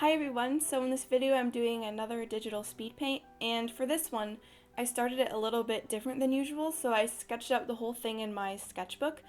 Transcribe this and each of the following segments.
Hi everyone, so in this video I'm doing another digital speed paint, and for this one I started it a little bit different than usual. So I sketched out the whole thing in my sketchbook,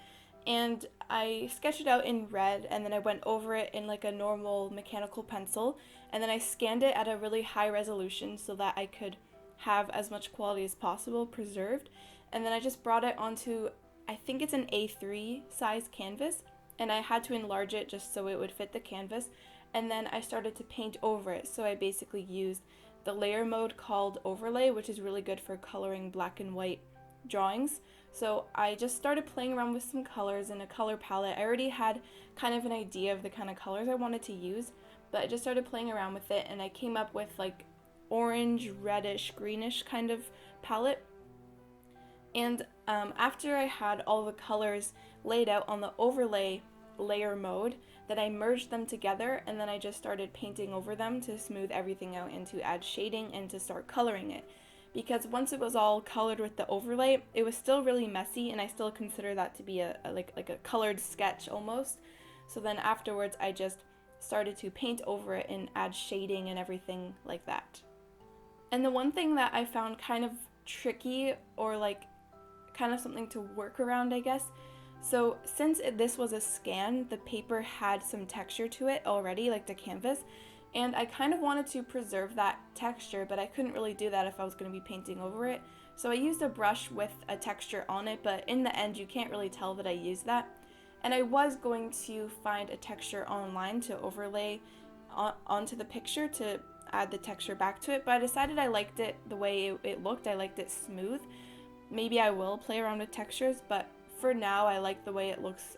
and I sketched it out in red, and then I went over it in like a normal mechanical pencil, and then I scanned it at a really high resolution so that I could have as much quality as possible preserved. And then I just brought it onto, I think it's an A3 size canvas, and I had to enlarge it just so it would fit the canvas. And then I started to paint over it. So I basically used the layer mode called overlay, which is really good for coloring black and white drawings. So I just started playing around with some colors in a color palette. I already had kind of an idea of the kind of colors I wanted to use, but I just started playing around with it, and I came up with like orange, reddish, greenish kind of palette. And after I had all the colors laid out on the overlay layer mode, that I merged them together, and then I just started painting over them to smooth everything out and to add shading and to start coloring it. Because once it was all colored with the overlay, it was still really messy, and I still consider that to be a colored sketch almost. So then afterwards I just started to paint over it and add shading and everything like that. And the one thing that I found kind of tricky, or like kind of something to work around, I guess, so since this was a scan, the paper had some texture to it already, like the canvas, and I kind of wanted to preserve that texture, but I couldn't really do that if I was going to be painting over it. So I used a brush with a texture on it, but in the end you can't really tell that I used that. And I was going to find a texture online to overlay onto the picture to add the texture back to it, but I decided I liked it the way it looked. I liked it smooth. Maybe I will play around with textures, but for now I like the way it looks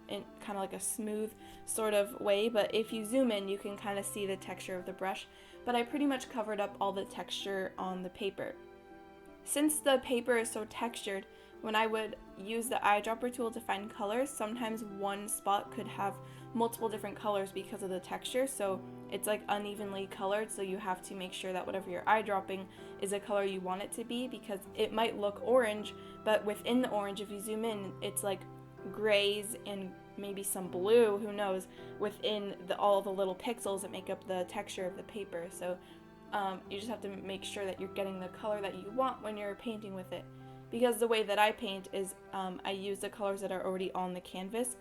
in kind of like a smooth sort of way. But if you zoom in, you can kind of see the texture of the brush, but I pretty much covered up all the texture on the paper. Since the paper is so textured, when I would use the eyedropper tool to find colors, sometimes one spot could have multiple different colors because of the texture, so it's like unevenly colored, so you have to make sure that whatever you're eyedropping is a color you want it to be, because it might look orange, but within the orange, if you zoom in, it's like grays and maybe some blue, who knows, within all the little pixels that make up the texture of the paper. So you just have to make sure that you're getting the color that you want when you're painting with it. Because the way that I paint is I use the colors that are already on the canvas,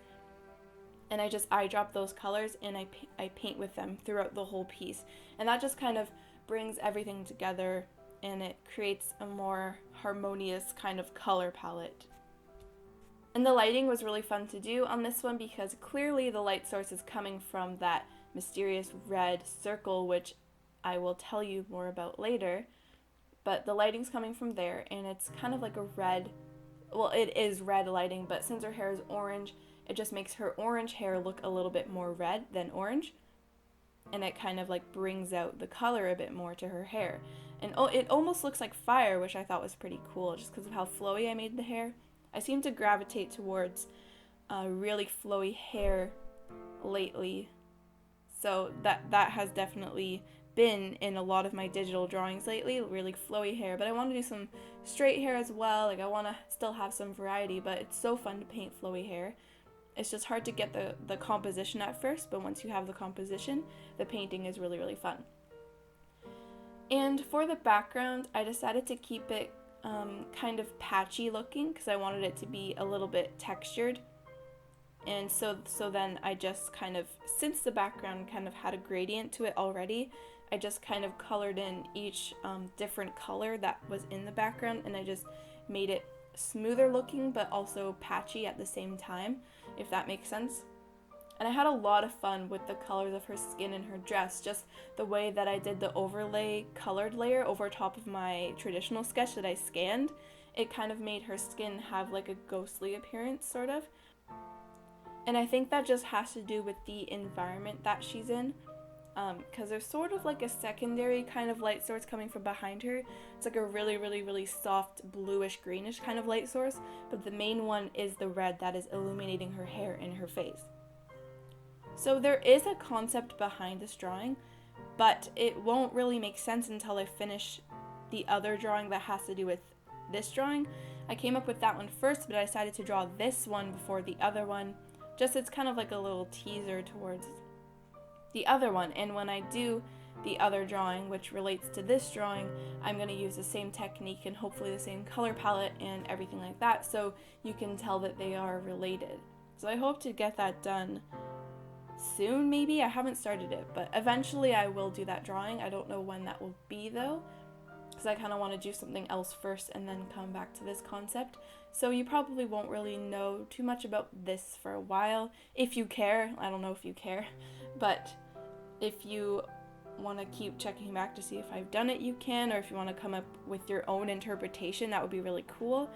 and I just eyedrop those colors, and I paint with them throughout the whole piece. And that just kind of brings everything together, and it creates a more harmonious kind of color palette. And the lighting was really fun to do on this one, because clearly the light source is coming from that mysterious red circle, which I will tell you more about later. But the lighting's coming from there, and it's kind of like a red, well, it is red lighting, but since her hair is orange, it just makes her orange hair look a little bit more red than orange, and it kind of like brings out the color a bit more to her hair. And it almost looks like fire, which I thought was pretty cool, just because of how flowy I made the hair. I seem to gravitate towards really flowy hair lately, so that has definitely been in a lot of my digital drawings lately, really flowy hair. But I want to do some straight hair as well. Like, I want to still have some variety, but it's so fun to paint flowy hair. It's just hard to get the composition at first, but once you have the composition, the painting is really, really fun. And for the background, I decided to keep it kind of patchy looking, because I wanted it to be a little bit textured. And so then I just kind of, since the background kind of had a gradient to it already, I just kind of colored in each different color that was in the background, and I just made it smoother looking but also patchy at the same time, if that makes sense. And I had a lot of fun with the colors of her skin and her dress, just the way that I did the overlay colored layer over top of my traditional sketch that I scanned. It kind of made her skin have like a ghostly appearance, sort of. And I think that just has to do with the environment that she's in, because there's sort of like a secondary kind of light source coming from behind her. It's like a really, really, really soft bluish greenish kind of light source, but the main one is the red that is illuminating her hair and her face. So there is a concept behind this drawing, but it won't really make sense until I finish the other drawing that has to do with this drawing. I came up with that one first, but I decided to draw this one before the other one. Just, it's kind of like a little teaser towards the other one. And when I do the other drawing, which relates to this drawing, I'm going to use the same technique and hopefully the same color palette and everything like that, so you can tell that they are related. So I hope to get that done soon, maybe. I haven't started it, but eventually I will do that drawing. I don't know when that will be though, because I kind of want to do something else first and then come back to this concept. So you probably won't really know too much about this for a while, if you care. I don't know if you care, but if you want to keep checking back to see if I've done it, you can, or if you want to come up with your own interpretation, that would be really cool.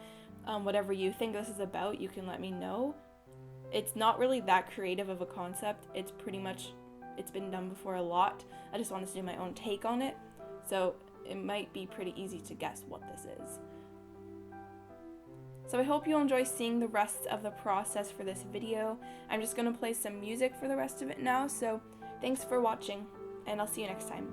Whatever you think this is about, you can let me know. It's not really that creative of a concept. It's been done before a lot. I just wanted to do my own take on it, so it might be pretty easy to guess what this is. So I hope you'll enjoy seeing the rest of the process for this video. I'm just going to play some music for the rest of it now, so thanks for watching, and I'll see you next time.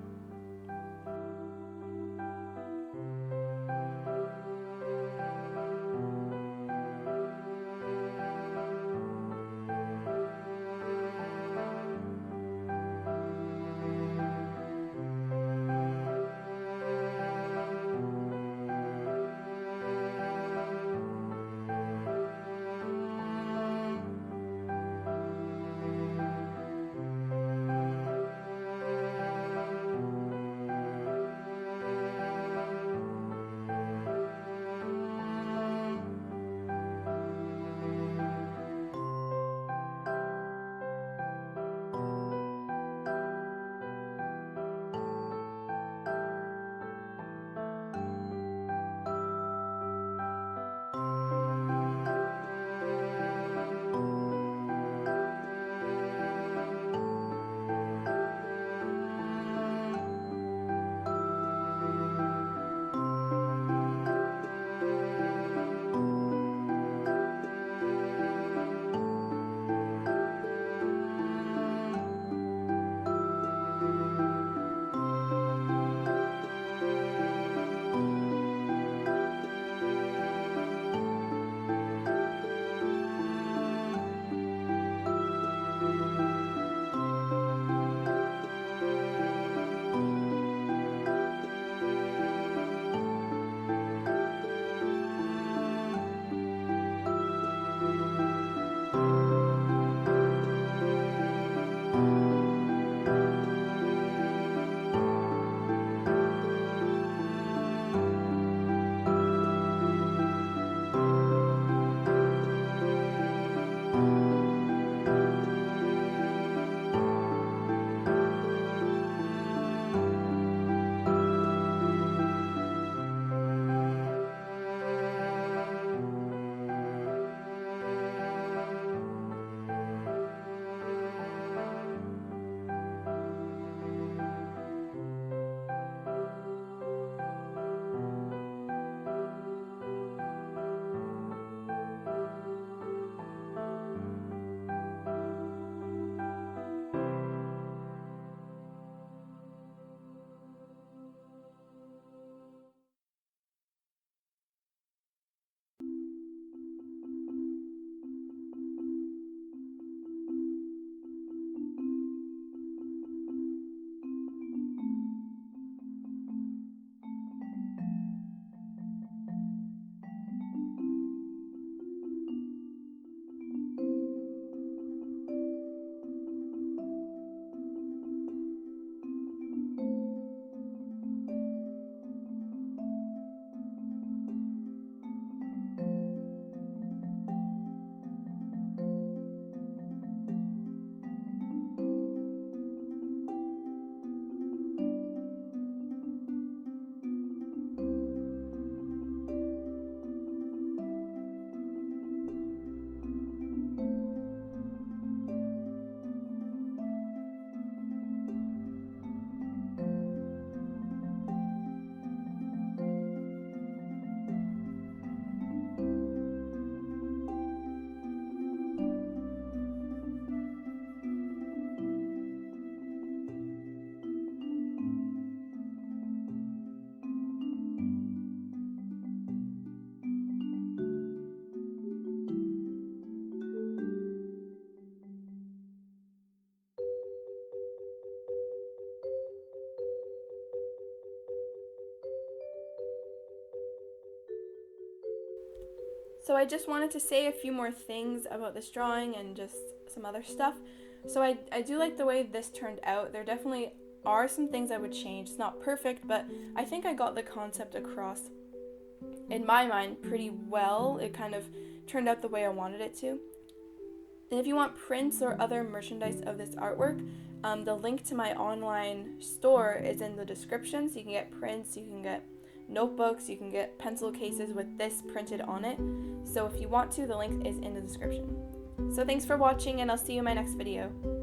So I just wanted to say a few more things about this drawing and just some other stuff. So I do like the way this turned out. There definitely are some things I would change. It's not perfect, but I think I got the concept across in my mind pretty well. It kind of turned out the way I wanted it to. And if you want prints or other merchandise of this artwork, the link to my online store is in the description. So you can get prints, you can get notebooks, you can get pencil cases with this printed on it. So if you want to, the link is in the description. So thanks for watching, and I'll see you in my next video.